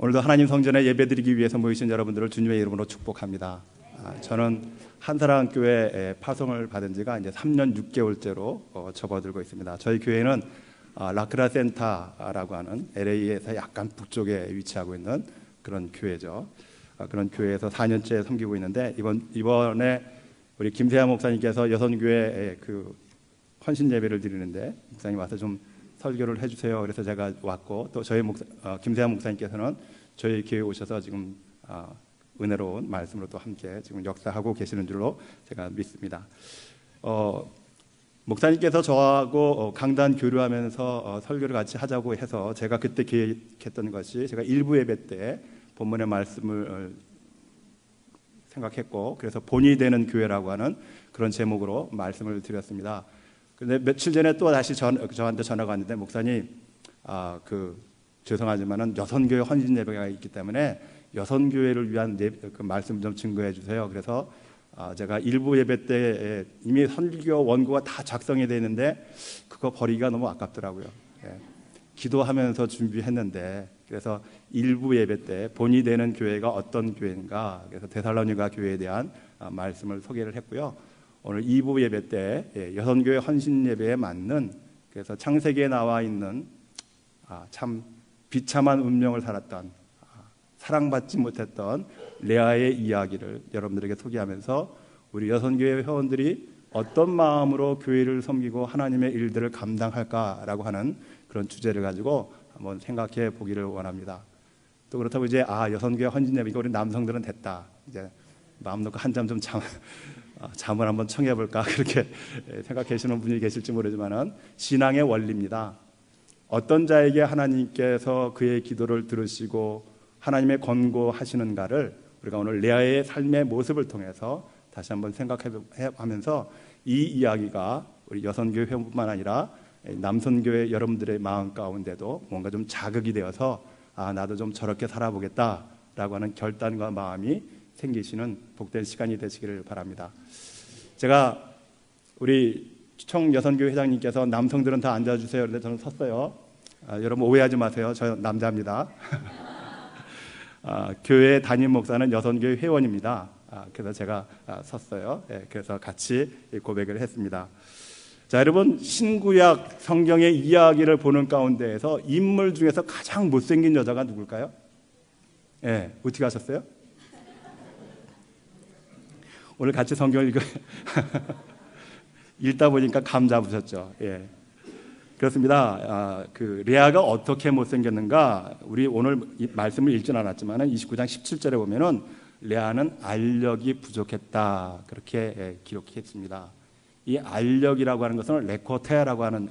오늘도 하나님 성전에 예배드리기 위해서 모이신 여러분들을 주님의 이름으로 축복합니다. 저는 한사랑교회 파송을 받은 지가 이제 3년 6개월째로 접어들고 있습니다. 저희 교회는 라크라 센터라고 하는 LA에서 약간 북쪽에 위치하고 있는 그런 교회죠. 그런 교회에서 4년째 섬기고 있는데 이번에 우리 김세아 목사님께서 여선교회 그 헌신 예배를 드리는데 목사님 와서 좀 설교를 해주세요. 그래서 제가 왔고 또 저희 김세아 목사님께서는 저희 교회에 오셔서 지금 은혜로운 말씀으로 또 함께 지금 역사하고 계시는 줄로 제가 믿습니다. 목사님께서 저하고 강단 교류하면서 설교를 같이 하자고 해서 제가 그때 계획했던 것이 제가 일부 예배 때 본문의 말씀을 생각했고 그래서 본이 되는 교회라고 하는 그런 제목으로 말씀을 드렸습니다. 근데 며칠 전에 또 다시 저한테 전화가 왔는데 목사님 죄송하지만은 여선교회 헌신 예배가 있기 때문에 여선교회를 위한 그 말씀 좀 증거해 주세요. 그래서 제가 일부 예배 때 이미 설교 원고가 다 작성이 되어 있는데 그거 버리기가 너무 아깝더라고요. 기도하면서 준비했는데 그래서 일부 예배 때 본이 되는 교회가 어떤 교회인가 그래서 데살로니가 교회에 대한 말씀을 소개를 했고요. 오늘 2부 예배 때 여선교회 헌신 예배에 맞는 그래서 창세기에 나와 있는 참 비참한 운명을 살았던 사랑받지 못했던 레아의 이야기를 여러분들에게 소개하면서 우리 여선교회 회원들이 어떤 마음으로 교회를 섬기고 하나님의 일들을 감당할까라고 하는 그런 주제를 가지고 한번 생각해 보기를 원합니다. 또 그렇다고 이제 여선교회 헌신 예배가 우리 남성들은 됐다. 이제 마음 놓고 한잠 좀 잠을 한번 청해 볼까 그렇게 생각하시는 분이 계실지 모르지만은 신앙의 원리입니다. 어떤 자에게 하나님께서 그의 기도를 들으시고 하나님의 권고하시는가를 우리가 오늘 레아의 삶의 모습을 통해서 다시 한번 생각하면서 이 이야기가 우리 여선교회 회원뿐만 아니라 남선교회 여러분들의 마음 가운데도 뭔가 좀 자극이 되어서 나도 좀 저렇게 살아보겠다라고 하는 결단과 마음이 생기시는 복된 시간이 되시기를 바랍니다. 제가 우리 청여선교회 회장님께서 남성들은 다 앉아주세요. 그런데 저는 섰어요. 여러분 오해하지 마세요. 저 남자입니다. 교회 담임 목사는 여선교회 회원입니다. 그래서 제가 섰어요. 그래서 같이 고백을 했습니다. 자, 여러분 신구약 성경의 이야기를 보는 가운데에서 인물 중에서 가장 못생긴 여자가 누굴까요? 어떻게 하셨어요? 오늘 같이 성경을 읽다 보니까 감 잡으셨죠. 그렇습니다. 그 레아가 어떻게 못생겼는가? 우리 오늘 말씀을 읽지는 않았지만 29장 17절에 보면은 레아는 알력이 부족했다 그렇게 기록했습니다. 이 알력이라고 하는 것은 레코테라고 하는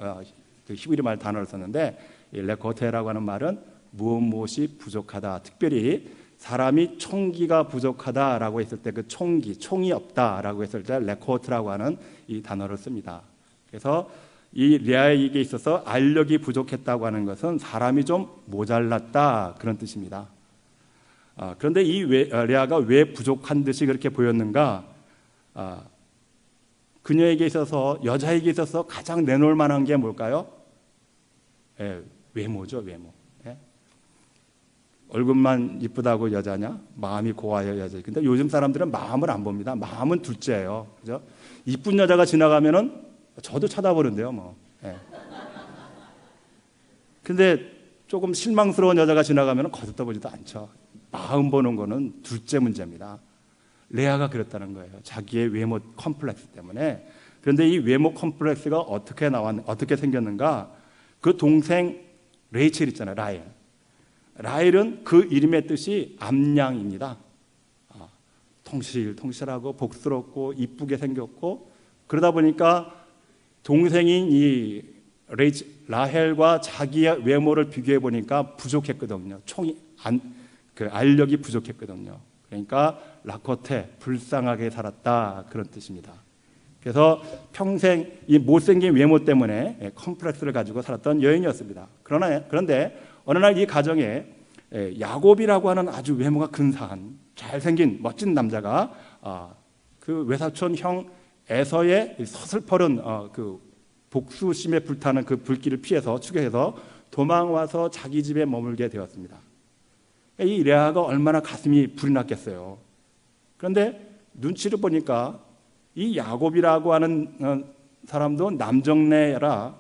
그 히브리 말 단어를 썼는데 이 레코테라고 하는 말은 무엇이 부족하다. 특별히 사람이 총기가 부족하다라고 했을 때 그 총이 없다라고 했을 때 레코트라고 하는 이 단어를 씁니다. 그래서 이 레아에게 있어서 알력이 부족했다고 하는 것은 사람이 좀 모자랐다 그런 뜻입니다. 그런데 이 레아가 왜 부족한 듯이 그렇게 보였는가? 그녀에게 있어서 여자에게 있어서 가장 내놓을 만한 게 뭘까요? 외모죠, 외모. 얼굴만 이쁘다고 여자냐? 마음이 고와야 여자. 근데 요즘 사람들은 마음을 안 봅니다. 마음은 둘째예요. 그죠? 이쁜 여자가 지나가면은 저도 쳐다보는데요, 뭐. 근데 조금 실망스러운 여자가 지나가면은 거들떠보지도 않죠. 마음 보는 거는 둘째 문제입니다. 레아가 그랬다는 거예요. 자기의 외모 컴플렉스 때문에. 그런데 이 외모 컴플렉스가 어떻게 생겼는가? 그 동생 레이첼 있잖아요, 라헬. 라헬은 그 이름의 뜻이 암양입니다. 통실하고 복스럽고 이쁘게 생겼고 그러다 보니까 동생인 이 라헬과 자기의 외모를 비교해 보니까 부족했거든요. 알력이 부족했거든요. 그러니까 라코테 불쌍하게 살았다 그런 뜻입니다. 그래서 평생 이 못생긴 외모 때문에 컴플렉스를 가지고 살았던 여인이었습니다. 그런데 어느 날 이 가정에 야곱이라고 하는 아주 외모가 근사한 잘생긴 멋진 남자가 그 외사촌 형 에서의 서슬퍼른 그 복수심에 불타는 그 불길을 피해서 추격해서 도망와서 자기 집에 머물게 되었습니다. 이 레아가 얼마나 가슴이 불이 났겠어요. 그런데 눈치를 보니까 이 야곱이라고 하는 사람도 남정네라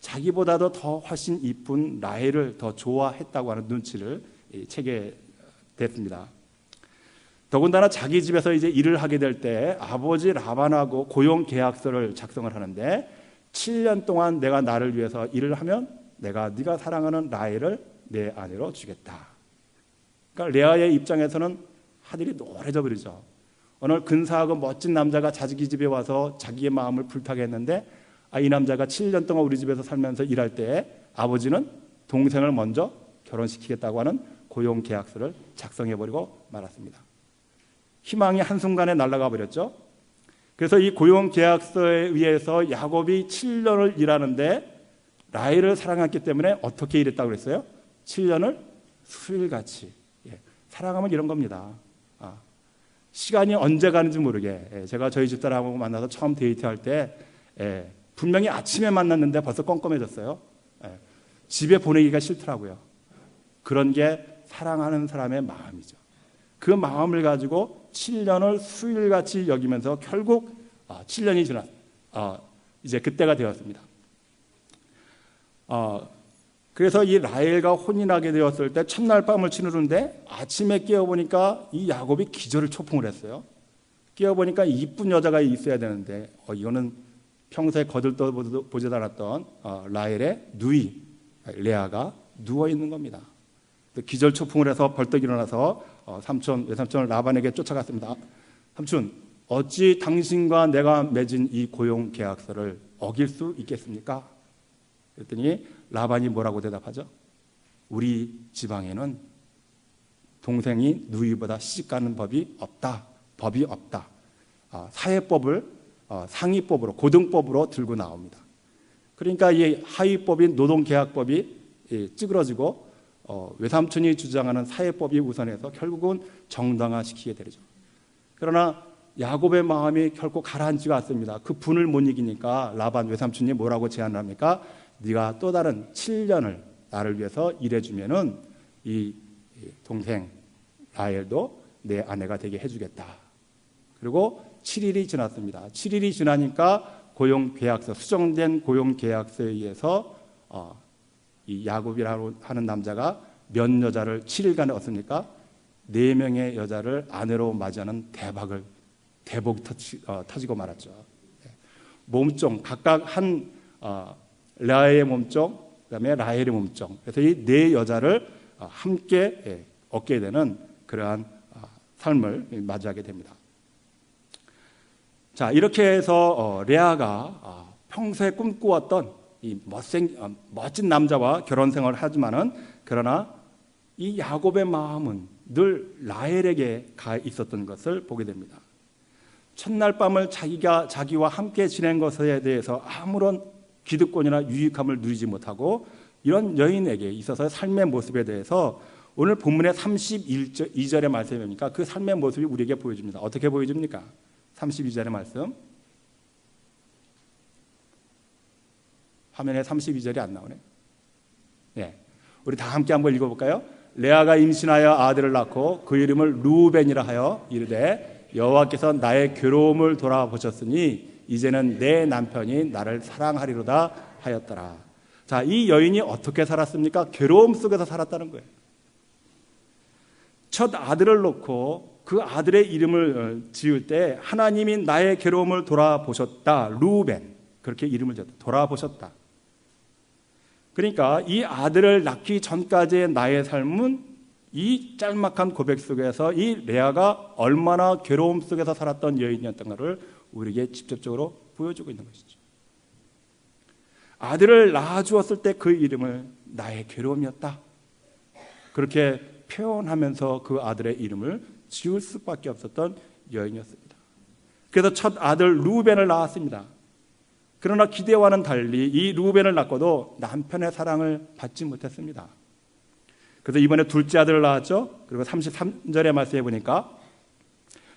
자기보다도 더 훨씬 이쁜 라헬을 더 좋아했다고 하는 눈치를 채게 됐습니다. 더군다나 자기 집에서 이제 일을 하게 될 때 아버지 라반하고 고용 계약서를 작성을 하는데 7년 동안 내가 나를 위해서 일을 하면 내가 네가 사랑하는 라헬을 내 아내로 주겠다. 그러니까 레아의 입장에서는 하늘이 노래져 버리죠. 오늘 근사하고 멋진 남자가 자기 집에 와서 자기의 마음을 불타게 했는데 이 남자가 7년 동안 우리 집에서 살면서 일할 때 아버지는 동생을 먼저 결혼시키겠다고 하는 고용 계약서를 작성해버리고 말았습니다. 희망이 한순간에 날아가 버렸죠. 그래서 이 고용 계약서에 의해서 야곱이 7년을 일하는데 라헬을 사랑했기 때문에 어떻게 일했다고 그랬어요? 7년을 수일같이. 사랑하면 이런 겁니다. 시간이 언제 가는지 모르게. 제가 저희 집사람하고 만나서 처음 데이트할 때 분명히 아침에 만났는데 벌써 껌껌해졌어요. 집에 보내기가 싫더라고요. 그런 게 사랑하는 사람의 마음이죠. 그 마음을 가지고 7년을 수일같이 여기면서 결국 7년이 지나 이제 그때가 되었습니다. 그래서 이 라헬과 혼인하게 되었을 때 첫날 밤을 치르는데 아침에 깨어보니까 이 야곱이 기절을 초풍을 했어요. 깨어보니까 이쁜 여자가 있어야 되는데 이거는 평소에 거들떠보지도 않았던 라헬의 누이 레아가 누워있는 겁니다. 기절 초풍을 해서 벌떡 일어나서 외삼촌 라반에게 쫓아갔습니다. 삼촌, 어찌 당신과 내가 맺은 이 고용 계약서를 어길 수 있겠습니까? 그랬더니 라반이 뭐라고 대답하죠? 우리 지방에는 동생이 누이보다 시집가는 법이 없다. 사회법을 상위법으로 고등법으로 들고 나옵니다. 그러니까 이 하위법인 노동계약법이 찌그러지고 외삼촌이 주장하는 사회법이 우선해서 결국은 정당화시키게 되죠. 그러나 야곱의 마음이 결코 가라앉지가 않습니다. 그 분을 못 이기니까 라반 외삼촌이 뭐라고 제안을 합니까? 네가 또 다른 7년을 나를 위해서 일해주면은 이 동생 라헬도 내 아내가 되게 해주겠다. 그리고 7일이 지났습니다. 7일이 지나니까 고용계약서, 수정된 고용계약서에 의해서 이 야곱이라고 하는 남자가 몇 여자를 7일간에 얻습니까? 4명의 여자를 아내로 맞이하는 대복이 터지고 말았죠. 몸종 각각 한 레아의 몸종, 그다음에 라헬의 몸종. 그래서 이 4여자를 함께 얻게 되는 그러한 삶을 맞이하게 됩니다. 자, 이렇게 해서 레아가 평소에 꿈꾸었던 이 멋진 남자와 결혼 생활을 하지만은 그러나 이 야곱의 마음은 늘 라헬에게 가 있었던 것을 보게 됩니다. 첫날 밤을 자기와 함께 지낸 것에 대해서 아무런 기득권이나 유익함을 누리지 못하고 이런 여인에게 있어서 삶의 모습에 대해서 오늘 본문의 32절의 말씀에 보니까 그 삶의 모습이 우리에게 보여줍니다. 어떻게 보여줍니까? 32절의 말씀. 화면에 32절이 안 나오네. 우리 다 함께 한번 읽어볼까요? 레아가 임신하여 아들을 낳고 그 이름을 루벤이라 하여 이르되 여호와께서 나의 괴로움을 돌아보셨으니 이제는 내 남편이 나를 사랑하리로다 하였더라. 자, 이 여인이 어떻게 살았습니까? 괴로움 속에서 살았다는 거예요. 첫 아들을 놓고 그 아들의 이름을 지을 때 하나님이 나의 괴로움을 돌아보셨다. 루벤, 그렇게 이름을 지었다. 돌아보셨다. 그러니까 이 아들을 낳기 전까지의 나의 삶은 이 짤막한 고백 속에서 이 레아가 얼마나 괴로움 속에서 살았던 여인이었던 것을 우리에게 직접적으로 보여주고 있는 것이죠. 아들을 낳아주었을 때 그 이름을 나의 괴로움이었다. 그렇게 표현하면서 그 아들의 이름을 지을 수밖에 없었던 여인이었습니다. 그래서 첫 아들 루벤을 낳았습니다. 그러나 기대와는 달리 이 루벤을 낳고도 남편의 사랑을 받지 못했습니다. 그래서 이번에 둘째 아들을 낳았죠. 그리고 33절의 말씀에 보니까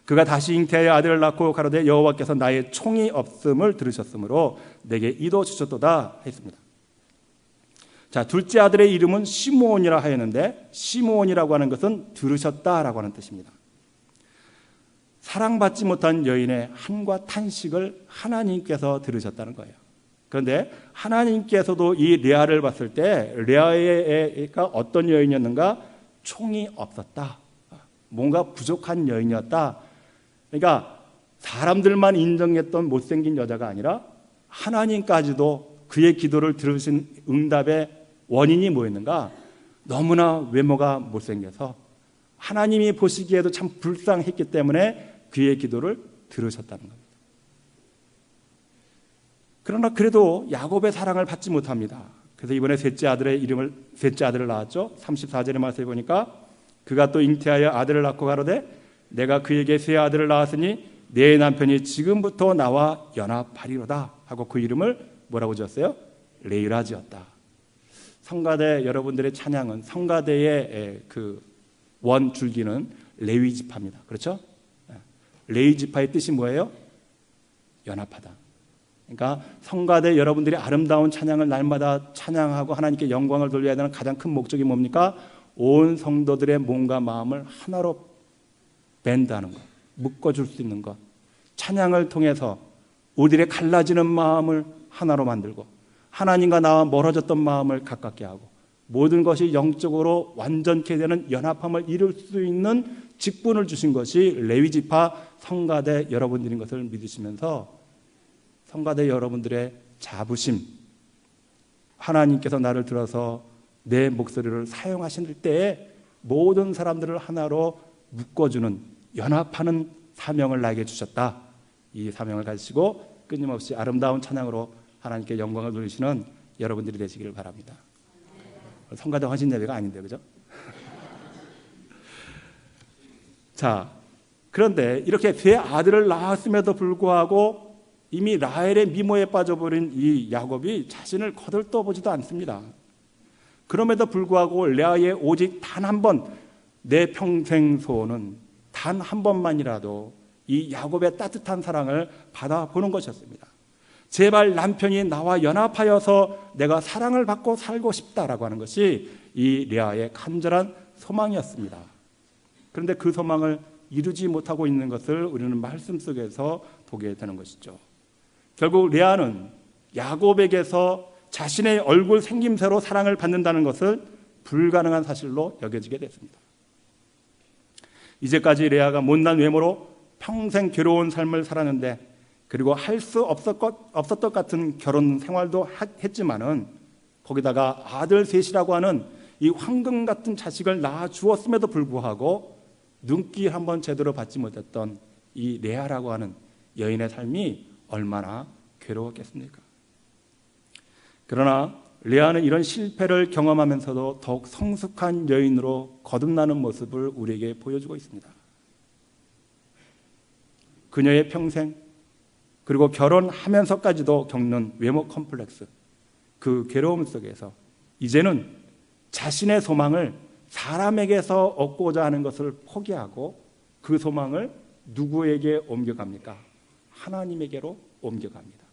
그가 다시 잉태하여 아들을 낳고 가로되 여호와께서 나의 총이 없음을 들으셨으므로 내게 이도 주셨도다 했습니다. 자, 둘째 아들의 이름은 시므온이라 하였는데 시므온이라고 하는 것은 들으셨다라고 하는 뜻입니다. 사랑받지 못한 여인의 한과 탄식을 하나님께서 들으셨다는 거예요. 그런데 하나님께서도 이 레아를 봤을 때 레아가 어떤 여인이었는가? 총이 없었다. 뭔가 부족한 여인이었다. 그러니까 사람들만 인정했던 못생긴 여자가 아니라 하나님까지도 그의 기도를 들으신 응답의 원인이 뭐였는가? 너무나 외모가 못생겨서 하나님이 보시기에도 참 불쌍했기 때문에 그의 기도를 들으셨다는 겁니다. 그러나 그래도 야곱의 사랑을 받지 못합니다. 그래서 이번에 셋째 아들을 낳았죠. 34절의 말씀에 보니까 그가 또 잉태하여 아들을 낳고 가로되 내가 그에게 세 아들을 낳았으니 내 남편이 지금부터 나와 연합하리로다 하고 그 이름을 뭐라고 지었어요? 레이라 지었다. 성가대 여러분들의 찬양은 성가대의 그 원 줄기는 레위 지파입니다. 그렇죠? 레위 지파의 뜻이 뭐예요? 연합하다. 그러니까 성가대 여러분들이 아름다운 찬양을 날마다 찬양하고 하나님께 영광을 돌려야 되는 가장 큰 목적이 뭡니까? 온 성도들의 몸과 마음을 하나로 밴드하는 것, 묶어줄 수 있는 것, 찬양을 통해서 우리들의 갈라지는 마음을 하나로 만들고 하나님과 나와 멀어졌던 마음을 가깝게 하고 모든 것이 영적으로 완전케 되는 연합함을 이룰 수 있는 직분을 주신 것이 레위지파 성가대 여러분들인 것을 믿으시면서 성가대 여러분들의 자부심, 하나님께서 나를 들어서 내 목소리를 사용하실 때에 모든 사람들을 하나로 묶어주는 연합하는 사명을 나에게 주셨다. 이 사명을 가지시고 끊임없이 아름다운 찬양으로 하나님께 영광을 돌리시는 여러분들이 되시기를 바랍니다. 성가대 헌신 예배가 아닌데, 그죠? 자, 그런데 이렇게 세 아들을 낳았음에도 불구하고 이미 라헬의 미모에 빠져버린 이 야곱이 자신을 거들떠보지도 않습니다. 그럼에도 불구하고 레아의 오직 단 한 번, 내 평생 소원은 단 한 번만이라도 이 야곱의 따뜻한 사랑을 받아보는 것이었습니다. 제발 남편이 나와 연합하여서 내가 사랑을 받고 살고 싶다라고 하는 것이 이 레아의 간절한 소망이었습니다. 그런데 그 소망을 이루지 못하고 있는 것을 우리는 말씀 속에서 보게 되는 것이죠. 결국 레아는 야곱에게서 자신의 얼굴 생김새로 사랑을 받는다는 것을 불가능한 사실로 여겨지게 됐습니다. 이제까지 레아가 못난 외모로 평생 괴로운 삶을 살았는데 그리고 할 수 없었던 것 같은 결혼 생활도 했지만은 거기다가 아들 셋이라고 하는 이 황금 같은 자식을 낳아 주었음에도 불구하고 눈길 한번 제대로 받지 못했던 이 레아라고 하는 여인의 삶이 얼마나 괴로웠겠습니까? 그러나 레아는 이런 실패를 경험하면서도 더욱 성숙한 여인으로 거듭나는 모습을 우리에게 보여주고 있습니다. 그녀의 평생 그리고 결혼하면서까지도 겪는 외모 컴플렉스, 그 괴로움 속에서 이제는 자신의 소망을 사람에게서 얻고자 하는 것을 포기하고 그 소망을 누구에게 옮겨갑니까? 하나님에게로 옮겨갑니다.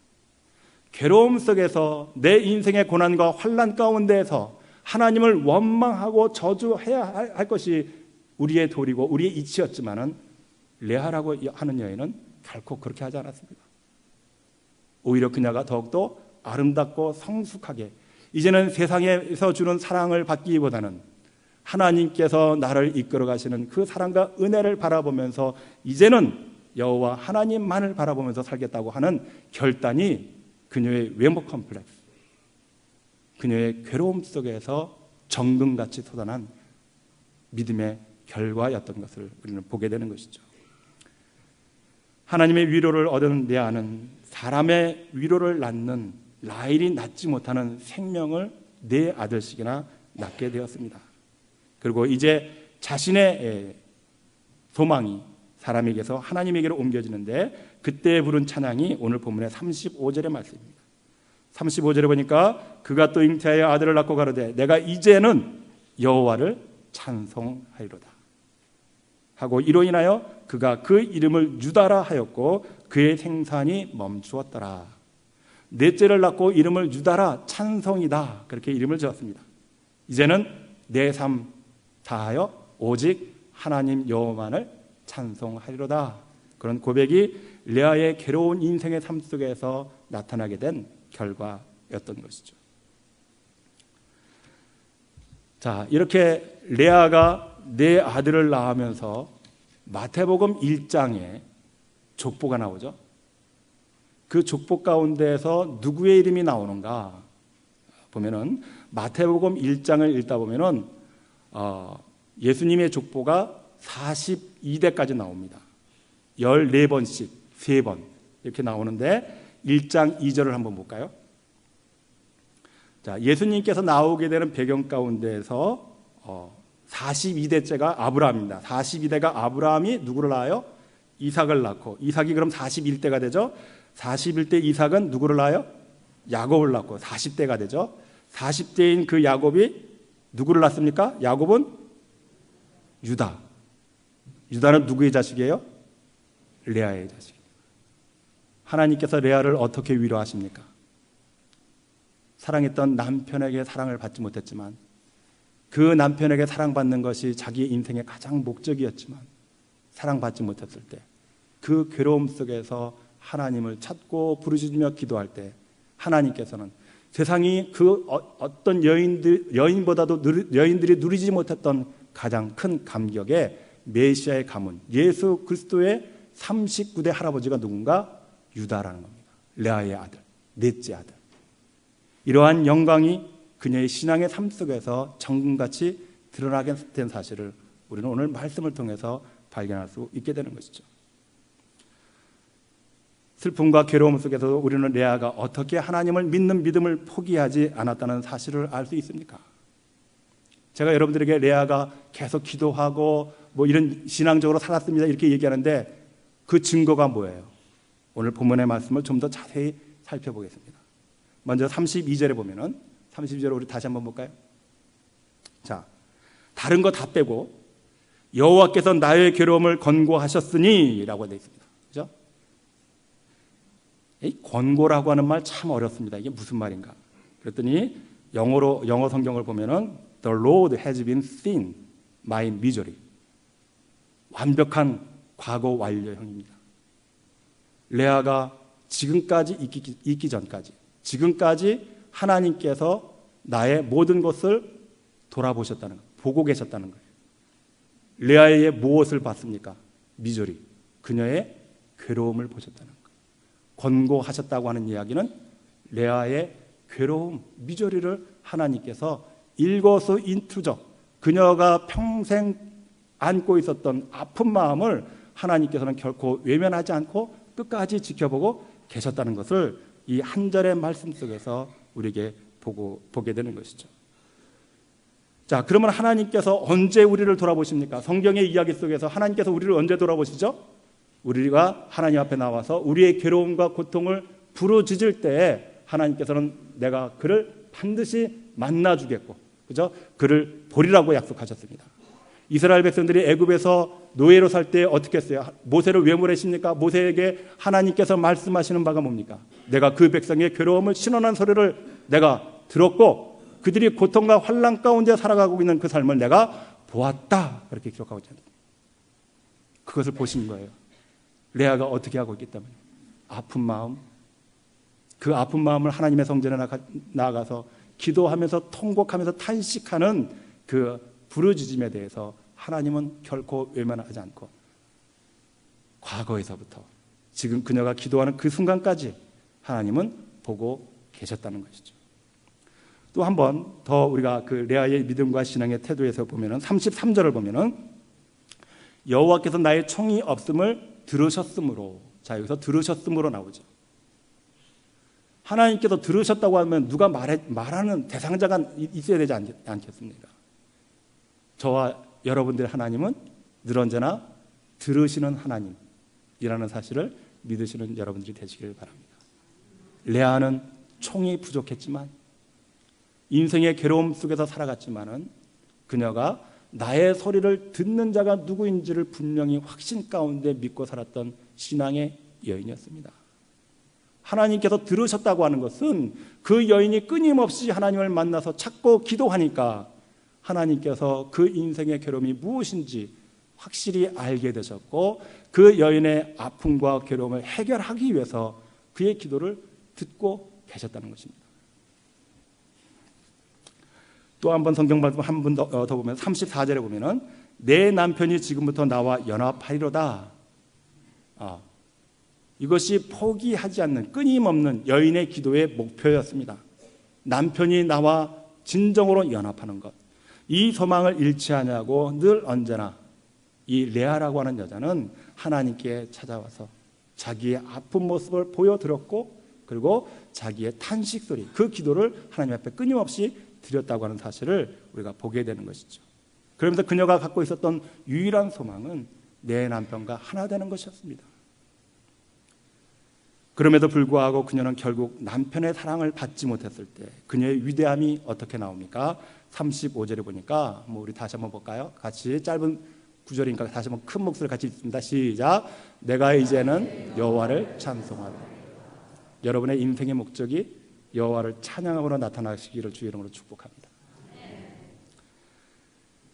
괴로움 속에서 내 인생의 고난과 환난 가운데에서 하나님을 원망하고 저주해야 할 것이 우리의 도리고 우리의 이치였지만은 레아라고 하는 여인은 결코 그렇게 하지 않았습니다. 오히려 그녀가 더욱더 아름답고 성숙하게 이제는 세상에서 주는 사랑을 받기보다는 하나님께서 나를 이끌어 가시는 그 사랑과 은혜를 바라보면서 이제는 여호와 하나님만을 바라보면서 살겠다고 하는 결단이 그녀의 외모 컴플렉스, 그녀의 괴로움 속에서 정금같이 솟아난 믿음의 결과였던 것을 우리는 보게 되는 것이죠. 하나님의 위로를 얻은 레아는 사람의 위로를 낳는 라헬이 낳지 못하는 생명을 네 아들씩이나 낳게 되었습니다. 그리고 이제 자신의 소망이 사람에게서 하나님에게로 옮겨지는데 그때 부른 찬양이 오늘 본문의 35절의 말씀입니다. 35절에 보니까 그가 또 잉태하여 아들을 낳고 가로되 내가 이제는 여호와를 찬송하리로다 하고 이로 인하여 그가 그 이름을 유다라 하였고 그의 생산이 멈추었더라. 넷째를 낳고 이름을 유다라 찬송이다. 그렇게 이름을 지었습니다. 이제는 내 삶 다하여 오직 하나님 여호와만을 찬송하리로다. 그런 고백이 레아의 괴로운 인생의 삶 속에서 나타나게 된 결과였던 것이죠. 자, 이렇게 레아가 네 아들을 낳으면서 마태복음 1장에 족보가 나오죠. 그 족보 가운데에서 누구의 이름이 나오는가 보면은 마태복음 1장을 읽다 보면은 예수님의 족보가 42대까지 나옵니다. 14번씩 3번 이렇게 나오는데 1장 2절을 한번 볼까요? 자, 예수님께서 나오게 되는 배경 가운데에서 42대째가 아브라함입니다. 42대가 아브라함이 누구를 낳아요? 이삭을 낳고, 이삭이 그럼 41대가 되죠. 41대 이삭은 누구를 낳아요? 야곱을 낳고 40대가 되죠. 40대인 그 야곱이 누구를 낳습니까? 야곱은 유다. 유다는 누구의 자식이에요? 레아의 자식입니다. 하나님께서 레아를 어떻게 위로하십니까? 사랑했던 남편에게 사랑을 받지 못했지만, 그 남편에게 사랑받는 것이 자기 인생의 가장 목적이었지만 사랑받지 못했을 때 그 괴로움 속에서 하나님을 찾고 부르짖으며 기도할 때 하나님께서는 세상이 그 어떤 여인보다도 여인들이 누리지 못했던 가장 큰 감격의 메시아의 가문 예수 그리스도의 39대 할아버지가 누군가? 유다라는 겁니다. 레아의 아들, 넷째 아들. 이러한 영광이 그녀의 신앙의 삶 속에서 정금같이 드러나게 된 사실을 우리는 오늘 말씀을 통해서 발견할 수 있게 되는 것이죠. 슬픔과 괴로움 속에서도 우리는 레아가 어떻게 하나님을 믿는 믿음을 포기하지 않았다는 사실을 알 수 있습니까? 제가 여러분들에게 레아가 계속 기도하고 뭐 이런 신앙적으로 살았습니다 이렇게 얘기하는데 그 증거가 뭐예요? 오늘 본문의 말씀을 좀 더 자세히 살펴보겠습니다. 먼저 32절에 보면은 32절 우리 다시 한번 볼까요? 자, 다른 거 다 빼고 여호와께서 나의 괴로움을 권고하셨으니 라고 되어 있습니다. 그죠? 이 권고라고 하는 말 참 어렵습니다. 이게 무슨 말인가? 그랬더니 영어 성경을 보면은 The Lord has been seen my misery. 완벽한 과거 완료형입니다. 레아가 지금까지 있기 전까지 지금까지 하나님께서 나의 모든 것을 돌아보셨다는 것, 보고 계셨다는 거예요. 레아의 무엇을 봤습니까? 미조리, 그녀의 괴로움을 보셨다는 거예요. 권고하셨다고 하는 이야기는 레아의 괴로움, 미조리를 하나님께서 일거수인투적 그녀가 평생 안고 있었던 아픈 마음을 하나님께서는 결코 외면하지 않고 끝까지 지켜보고 계셨다는 것을 이 한 절의 말씀 속에서 우리에게 보게 되는 것이죠. 자, 그러면 하나님께서 언제 우리를 돌아보십니까? 성경의 이야기 속에서 하나님께서 우리를 언제 돌아보시죠? 우리가 하나님 앞에 나와서 우리의 괴로움과 고통을 부르짖을 때에 하나님께서는 내가 그를 반드시 만나주겠고, 그죠? 그를 보리라고 약속하셨습니다. 이스라엘 백성들이 애굽에서 노예로 살 때 어떻게 했어요? 모세를 왜 보내십니까? 모세에게 하나님께서 말씀하시는 바가 뭡니까? 내가 그 백성의 괴로움을 신원한 소리를 내가 들었고 그들이 고통과 환난 가운데 살아가고 있는 그 삶을 내가 보았다. 그렇게 기록하고 있잖아요. 그것을 보신 거예요. 레아가 어떻게 하고 있기 때문에 아픈 마음, 그 아픈 마음을 하나님의 성전에 나아가서 기도하면서 통곡하면서 탄식하는 그 부르짖음에 대해서 하나님은 결코 외면하지 않고 과거에서부터 지금 그녀가 기도하는 그 순간까지 하나님은 보고 계셨다는 것이죠. 또 한 번 더 우리가 그 레아의 믿음과 신앙의 태도에서 보면은 33절을 보면은 여호와께서 나의 총이 없음을 들으셨으므로, 자 여기서 들으셨으므로 나오죠. 하나님께서 들으셨다고 하면 누가 말하는 대상자가 있어야 되지 않겠습니까? 저와 여러분들의 하나님은 늘 언제나 들으시는 하나님이라는 사실을 믿으시는 여러분들이 되시길 바랍니다. 레아는 총이 부족했지만 인생의 괴로움 속에서 살아갔지만은 그녀가 나의 소리를 듣는 자가 누구인지를 분명히 확신 가운데 믿고 살았던 신앙의 여인이었습니다. 하나님께서 들으셨다고 하는 것은 그 여인이 끊임없이 하나님을 만나서 찾고 기도하니까 하나님께서 그 인생의 괴로움이 무엇인지 확실히 알게 되셨고 그 여인의 아픔과 괴로움을 해결하기 위해서 그의 기도를 듣고 계셨다는 것입니다. 또 한 번 성경 말씀 한 번 더 보면 34절에 보면은 내 남편이 지금부터 나와 연합하리로다. 이것이 포기하지 않는 끊임없는 여인의 기도의 목표였습니다. 남편이 나와 진정으로 연합하는 것. 이 소망을 잃지 않냐고 늘 언제나 이 레아라고 하는 여자는 하나님께 찾아와서 자기의 아픈 모습을 보여드렸고 그리고 자기의 탄식 소리, 그 기도를 하나님 앞에 끊임없이 드렸다고 하는 사실을 우리가 보게 되는 것이죠. 그러면서 그녀가 갖고 있었던 유일한 소망은 내 남편과 하나 되는 것이었습니다. 그럼에도 불구하고 그녀는 결국 남편의 사랑을 받지 못했을 때 그녀의 위대함이 어떻게 나옵니까? 35절에 보니까 우리 다시 한번 볼까요? 같이 짧은 구절이니까 다시 한번 큰 목소리를 같이 읽습니다. 시작. 내가 이제는 여호와를 찬송하라. 여러분의 인생의 목적이 여호와를 찬양함으로 나타나시기를 주의 이름으로 축복합니다.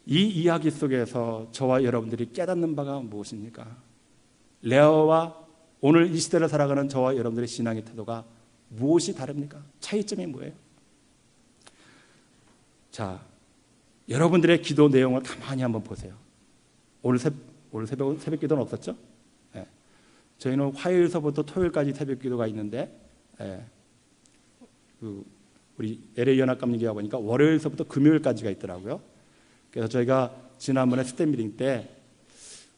이 이야기 속에서 저와 여러분들이 깨닫는 바가 무엇입니까? 레아와 오늘 이 시대를 살아가는 저와 여러분들의 신앙의 태도가 무엇이 다릅니까? 차이점이 뭐예요? 자, 여러분들의 기도 내용을 가만히 한번 보세요. 오늘 새벽 기도는 없었죠? 네. 저희는 화요일서부터 토요일까지 새벽 기도가 있는데 우리 LA 연합감리교회가 보니까 월요일서부터 금요일까지가 있더라고요. 그래서 저희가 지난번에 스텝 미팅 때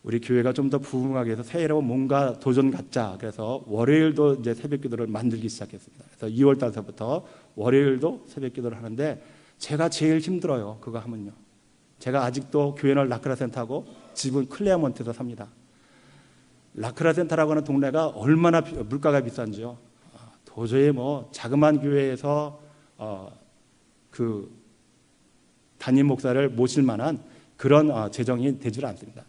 우리 교회가 좀 더 부흥하기 위해서 새해로 뭔가 도전 갖자. 그래서 월요일도 이제 새벽 기도를 만들기 시작했습니다. 그래서 2월 달서부터 월요일도 새벽 기도를 하는데 제가 제일 힘들어요. 그거 하면요. 제가 아직도 교회는 라크라 센터하고 집은 클레어몬트에서 삽니다. 라크라 센터라고 하는 동네가 얼마나 물가가 비싼지요. 도저히 자그마한 교회에서 그 담임 목사를 모실 만한 그런 재정이 되질 않습니다.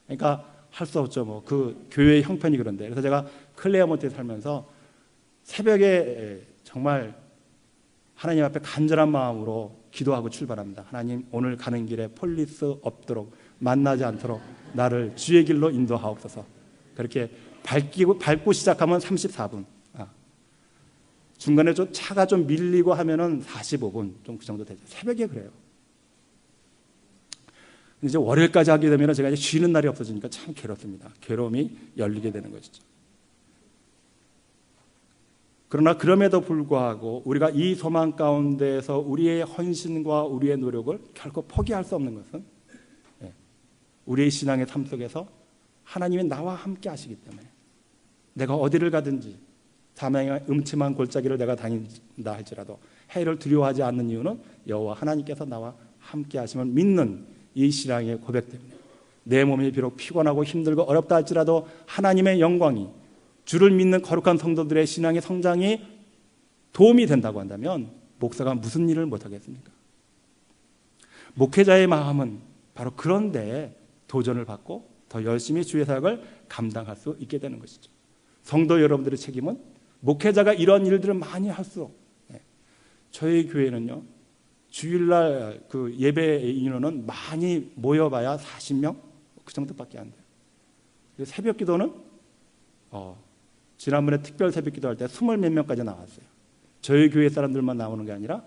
그러니까 할 수 없죠. 그 교회의 형편이 그런데. 그래서 제가 클레어몬트에 살면서 새벽에 정말 하나님 앞에 간절한 마음으로 기도하고 출발합니다. 하나님, 오늘 가는 길에 폴리스 없도록 만나지 않도록 나를 주의 길로 인도하옵소서. 그렇게 밟고 시작하면 34분. 중간에 좀 차가 좀 밀리고 하면은 45분 좀 그 정도 되죠. 새벽에 그래요. 이제 월요일까지 하게 되면 제가 이제 쉬는 날이 없어지니까 참 괴롭습니다. 괴로움이 열리게 되는 것이죠. 그러나 그럼에도 불구하고 우리가 이 소망 가운데에서 우리의 헌신과 우리의 노력을 결코 포기할 수 없는 것은 우리의 신앙의 삶 속에서 하나님이 나와 함께 하시기 때문에 내가 어디를 가든지 사망의 음침한 골짜기를 내가 다닌다 할지라도 해를 두려워하지 않는 이유는 여호와 하나님께서 나와 함께 하심을 믿는 이 신앙의 고백 때문에 내 몸이 비록 피곤하고 힘들고 어렵다 할지라도 하나님의 영광이 주를 믿는 거룩한 성도들의 신앙의 성장이 도움이 된다고 한다면 목사가 무슨 일을 못하겠습니까? 목회자의 마음은 바로 그런 데에 도전을 받고 더 열심히 주의 사역을 감당할 수 있게 되는 것이죠. 성도 여러분들의 책임은 목회자가 이런 일들을 많이 할수록 저희 교회는요 주일날 그 예배 인원은 많이 모여봐야 40명 그 정도밖에 안 돼요. 새벽 기도는 지난번에 특별 새벽 기도할 때 20몇 명까지 나왔어요. 저희 교회 사람들만 나오는 게 아니라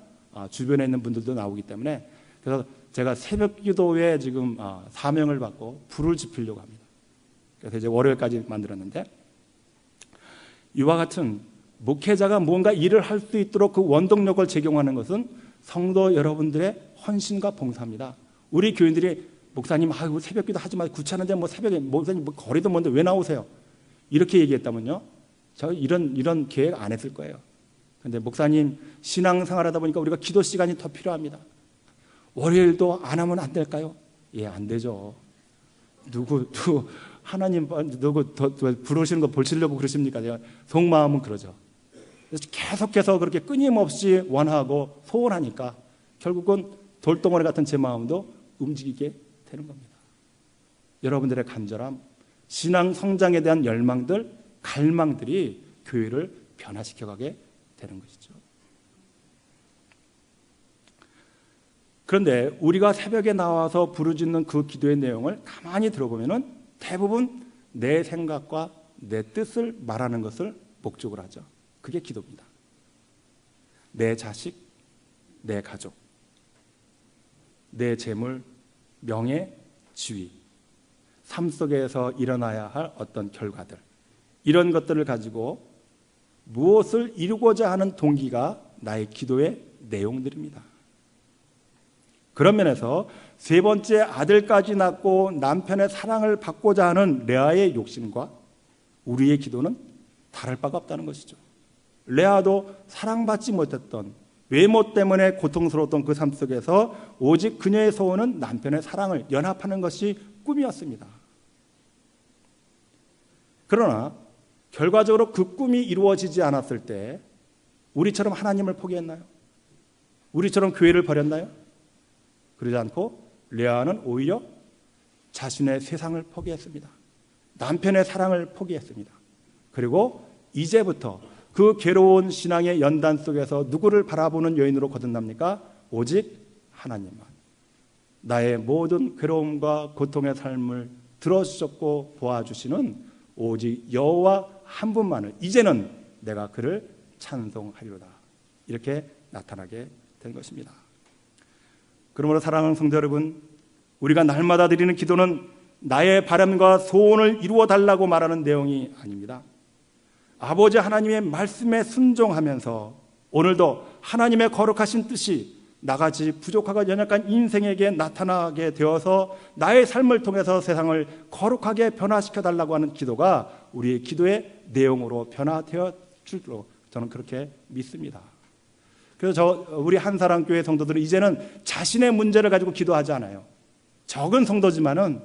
주변에 있는 분들도 나오기 때문에 그래서 제가 새벽 기도에 지금 사명을 받고 불을 지피려고 합니다. 그래서 이제 월요일까지 만들었는데 이와 같은 목회자가 뭔가 일을 할 수 있도록 그 원동력을 제공하는 것은 성도 여러분들의 헌신과 봉사입니다. 우리 교인들이 목사님 새벽 기도 하지 마세요. 구차는데 새벽에 목사님 거리도 먼데 왜 나오세요? 이렇게 얘기했다면요 저 이런 계획 안 했을 거예요. 그런데 목사님 신앙생활하다 보니까 우리가 기도 시간이 더 필요합니다. 월요일도 안 하면 안 될까요? 예, 안 되죠. 누구 하나님 누구 더 부르시는 거 보시려고 그러십니까? 제가 속마음은 그러죠. 그래서 계속해서 그렇게 끊임없이 원하고 소원하니까 결국은 돌덩어리 같은 제 마음도 움직이게 되는 겁니다. 여러분들의 간절함, 신앙 성장에 대한 열망들, 갈망들이 교회를 변화시켜가게 되는 것이죠. 그런데 우리가 새벽에 나와서 부르짖는 그 기도의 내용을 가만히 들어보면 대부분 내 생각과 내 뜻을 말하는 것을 목적으로 하죠. 그게 기도입니다. 내 자식, 내 가족, 내 재물, 명예, 지위, 삶 속에서 일어나야 할 어떤 결과들, 이런 것들을 가지고 무엇을 이루고자 하는 동기가 나의 기도의 내용들입니다. 그런 면에서 세 번째 아들까지 낳고 남편의 사랑을 받고자 하는 레아의 욕심과 우리의 기도는 다를 바가 없다는 것이죠. 레아도 사랑받지 못했던, 외모 때문에 고통스러웠던 그 삶 속에서 오직 그녀의 소원은 남편의 사랑을 연합하는 것이 꿈이었습니다. 그러나 결과적으로 그 꿈이 이루어지지 않았을 때 우리처럼 하나님을 포기했나요? 우리처럼 교회를 버렸나요? 그러지 않고 레아는 오히려 자신의 세상을 포기했습니다. 남편의 사랑을 포기했습니다. 그리고 이제부터 그 괴로운 신앙의 연단 속에서 누구를 바라보는 여인으로 거듭납니까? 오직 하나님만. 나의 모든 괴로움과 고통의 삶을 들어주셨고 보아주시는 오직 여호와 한 분만을, 이제는 내가 그를 찬송하리로다, 이렇게 나타나게 된 것입니다. 그러므로 사랑하는 성도 여러분, 우리가 날마다 드리는 기도는 나의 바람과 소원을 이루어 달라고 말하는 내용이 아닙니다. 아버지 하나님의 말씀에 순종하면서 오늘도 하나님의 거룩하신 뜻이 나같이 부족하고 연약한 인생에게 나타나게 되어서 나의 삶을 통해서 세상을 거룩하게 변화시켜 달라고 하는 기도가 우리의 기도의 내용으로 변화되어 줄로 저는 그렇게 믿습니다. 그래서 우리 한사랑교회 성도들은 이제는 자신의 문제를 가지고 기도하지 않아요. 적은 성도지만은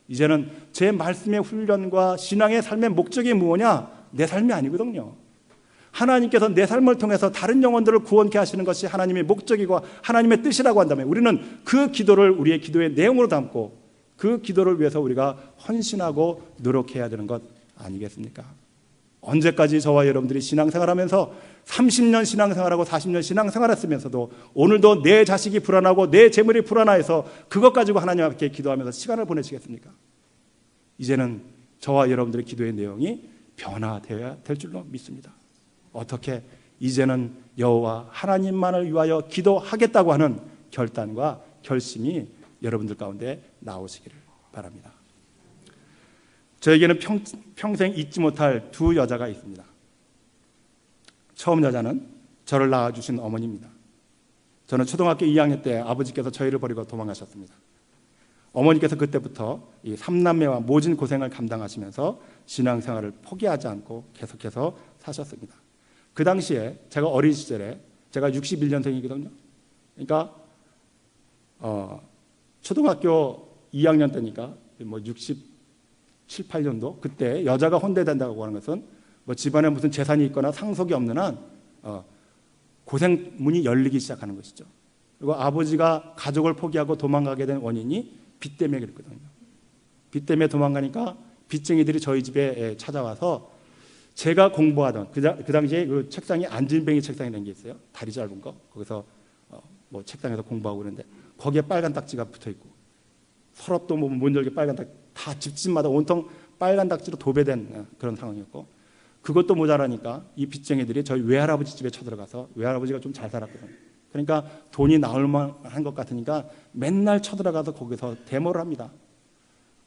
이제는 제 말씀의 훈련과 신앙의 삶의 목적이 무엇냐? 내 삶이 아니거든요. 하나님께서 내 삶을 통해서 다른 영혼들을 구원케 하시는 것이 하나님의 목적이고 하나님의 뜻이라고 한다면 우리는 그 기도를 우리의 기도의 내용으로 담고 그 기도를 위해서 우리가 헌신하고 노력해야 되는 것 아니겠습니까? 언제까지 저와 여러분들이 신앙생활하면서 30년 신앙생활하고 40년 신앙생활했으면서도 오늘도 내 자식이 불안하고 내 재물이 불안해서 그것 가지고 하나님 앞에 기도하면서 시간을 보내시겠습니까? 이제는 저와 여러분들의 기도의 내용이 변화되어야 될 줄로 믿습니다. 어떻게? 이제는 여호와 하나님만을 위하여 기도하겠다고 하는 결단과 결심이 여러분들 가운데 나오시기를 바랍니다. 저에게는 평생 잊지 못할 두 여자가 있습니다. 처음 여자는 저를 낳아주신 어머니입니다. 저는 초등학교 2학년 때 아버지께서 저희를 버리고 도망가셨습니다. 어머니께서 그때부터 이 3남매와 모진 고생을 감당하시면서 신앙생활을 포기하지 않고 계속해서 사셨습니다. 그 당시에 제가 어린 시절에 제가 61년생이거든요. 그러니까 초등학교 2학년 때니까 뭐 67, 8년도 그때 여자가 혼대된다고 하는 것은 뭐 집안에 무슨 재산이 있거나 상속이 없는 한 고생 문이 열리기 시작하는 것이죠. 그리고 아버지가 가족을 포기하고 도망가게 된 원인이 빚 때문에 그랬거든요. 빚 때문에 도망가니까 빚쟁이들이 저희 집에 찾아와서 제가 공부하던 그 당시에 그 책상이 안진뱅이 책상이라는 게 있어요. 다리 짧은 거. 거기서 뭐 책상에서 공부하고 그러는데 거기에 빨간 딱지가 붙어 있고 서랍도 뭐 못 열게 빨간 딱지, 다 집집마다 온통 빨간 딱지로 도배된 그런 상황이었고, 그것도 모자라니까 이 빚쟁이들이 저희 외할아버지 집에 쳐들어가서, 외할아버지가 좀 잘 살았거든요. 그러니까 돈이 나올 만한 것 같으니까 맨날 쳐들어가서 거기서 데모를 합니다.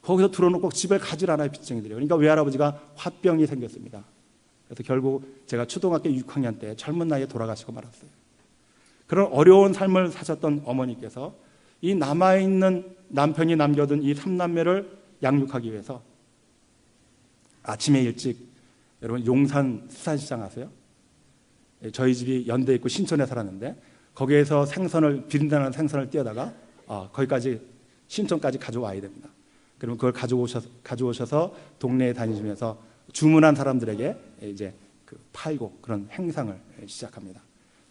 거기서 들어놓고 집에 가질 않아요, 빚쟁이들이. 그러니까 외할아버지가 화병이 생겼습니다. 그래서 결국 제가 초등학교 6학년 때 젊은 나이에 돌아가시고 말았어요. 그런 어려운 삶을 사셨던 어머니께서 이 남아있는 남편이 남겨둔 이 3남매를 양육하기 위해서 아침에 일찍, 여러분 용산 수산시장 아세요? 저희 집이 연대에 있고 신촌에 살았는데 거기에서 비린내나는 생선을 띄어다가 거기까지 신촌까지 가져와야 됩니다. 그러면 그걸 가져오셔서 동네에 다니시면서 주문한 사람들에게 이제 팔고 그런 행상을 시작합니다.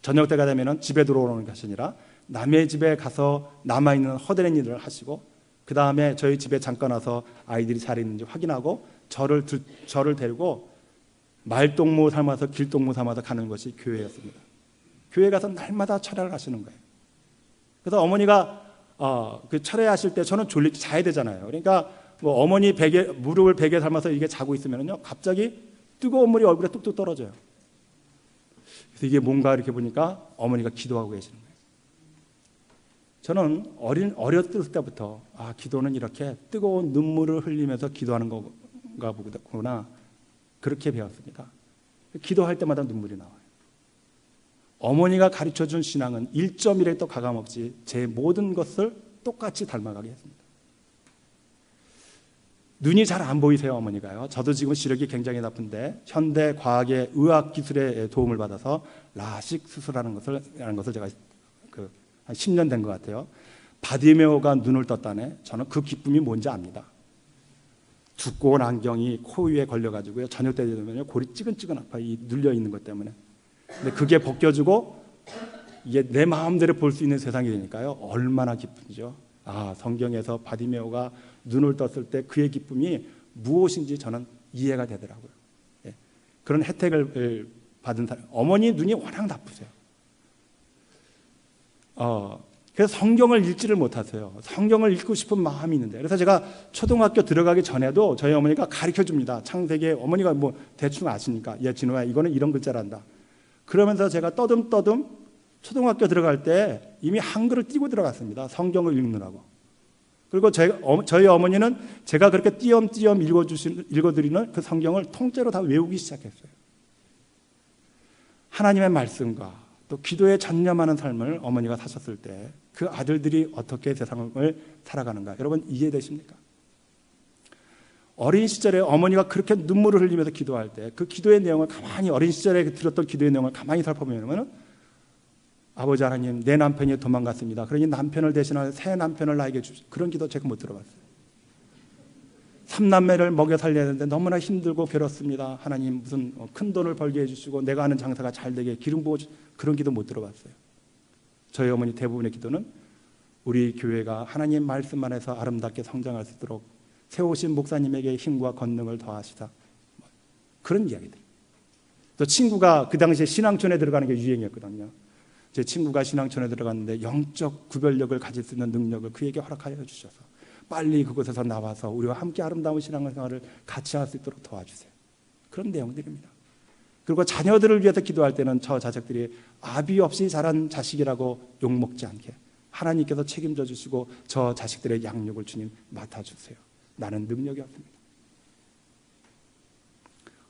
저녁 때가 되면은 집에 들어오는 것이 아니라 남의 집에 가서 남아있는 허드렛 일을 하시고, 그 다음에 저희 집에 잠깐 와서 아이들이 잘 있는지 확인하고 저를 데리고 말동무 삼아서 길동무 삼아서 가는 것이 교회였습니다. 교회 가서 날마다 철야를 하시는 거예요. 그래서 어머니가 그 철야하실 때 저는 자야 되잖아요. 그러니까 뭐 어머니 무릎을 베개 삼아서 이게 자고 있으면요 갑자기 뜨거운 물이 얼굴에 뚝뚝 떨어져요. 그래서 이게 뭔가 이렇게 보니까 어머니가 기도하고 계시는 거예요. 저는 어렸을 때부터 기도는 이렇게 뜨거운 눈물을 흘리면서 기도하는 건가 보구나 그렇게 배웠습니다. 기도할 때마다 눈물이 나와요. 어머니가 가르쳐준 신앙은 1.1도 가감없이 제 모든 것을 똑같이 닮아가게 했습니다. 눈이 잘 안 보이세요, 어머니가요. 저도 지금 시력이 굉장히 나쁜데 현대 과학의 의학 기술의 도움을 받아서 라식 수술하는 것을 제가 한 10년 된 것 같아요. 바디메오가 눈을 떴다네. 저는 그 기쁨이 뭔지 압니다. 두꺼운 안경이 코 위에 걸려가지고요. 저녁 때 되면 골이 찌근찌근 아파요. 이 눌려 있는 것 때문에. 근데 그게 벗겨지고 이게 내 마음대로 볼 수 있는 세상이 되니까요. 얼마나 기쁜지요. 성경에서 바디메오가 눈을 떴을 때 그의 기쁨이 무엇인지 저는 이해가 되더라고요. 예. 그런 혜택을 받은 사람. 어머니 눈이 워낙 나쁘세요. 그래서 성경을 읽지를 못하세요. 성경을 읽고 싶은 마음이 있는데. 그래서 제가 초등학교 들어가기 전에도 저희 어머니가 가르쳐 줍니다. 창세기 어머니가 뭐 대충 아시니까. 야, 진호야, 이거는 이런 글자란다. 그러면서 제가 떠듬떠듬 초등학교 들어갈 때 이미 한글을 띄고 들어갔습니다. 성경을 읽느라고. 그리고 저희 어머니는 제가 그렇게 띄엄띄엄 읽어드리는 그 성경을 통째로 다 외우기 시작했어요. 하나님의 말씀과 또 기도에 전념하는 삶을 어머니가 사셨을 때 그 아들들이 어떻게 세상을 살아가는가 여러분 이해되십니까? 어린 시절에 어머니가 그렇게 눈물을 흘리면서 기도할 때 그 기도의 내용을 가만히 어린 시절에 들었던 기도의 내용을 가만히 살펴보면 아버지 하나님 내 남편이 도망갔습니다. 그러니 남편을 대신할 새 남편을 나에게 주시오. 그런 기도 제가 못 들어봤어요. 3남매를 먹여 살려야 되는데 너무나 힘들고 괴롭습니다. 하나님 무슨 큰 돈을 벌게 해주시고 내가 하는 장사가 잘 되게 기름 부어 그런 기도 못 들어봤어요. 저희 어머니 대부분의 기도는 우리 교회가 하나님 말씀 안에서 아름답게 성장할 수 있도록 세우신 목사님에게 힘과 권능을 더하시다. 그런 이야기들. 또 친구가 그 당시에 신앙촌에 들어가는 게 유행이었거든요. 제 친구가 신앙촌에 들어갔는데 영적 구별력을 가질 수 있는 능력을 그에게 허락하여 주셔서 빨리 그곳에서 나와서 우리와 함께 아름다운 신앙생활을 같이 할 수 있도록 도와주세요. 그런 내용들입니다. 그리고 자녀들을 위해서 기도할 때는 저 자식들이 아비 없이 자란 자식이라고 욕먹지 않게 하나님께서 책임져 주시고 저 자식들의 양육을 주님 맡아주세요. 나는 능력이 없습니다.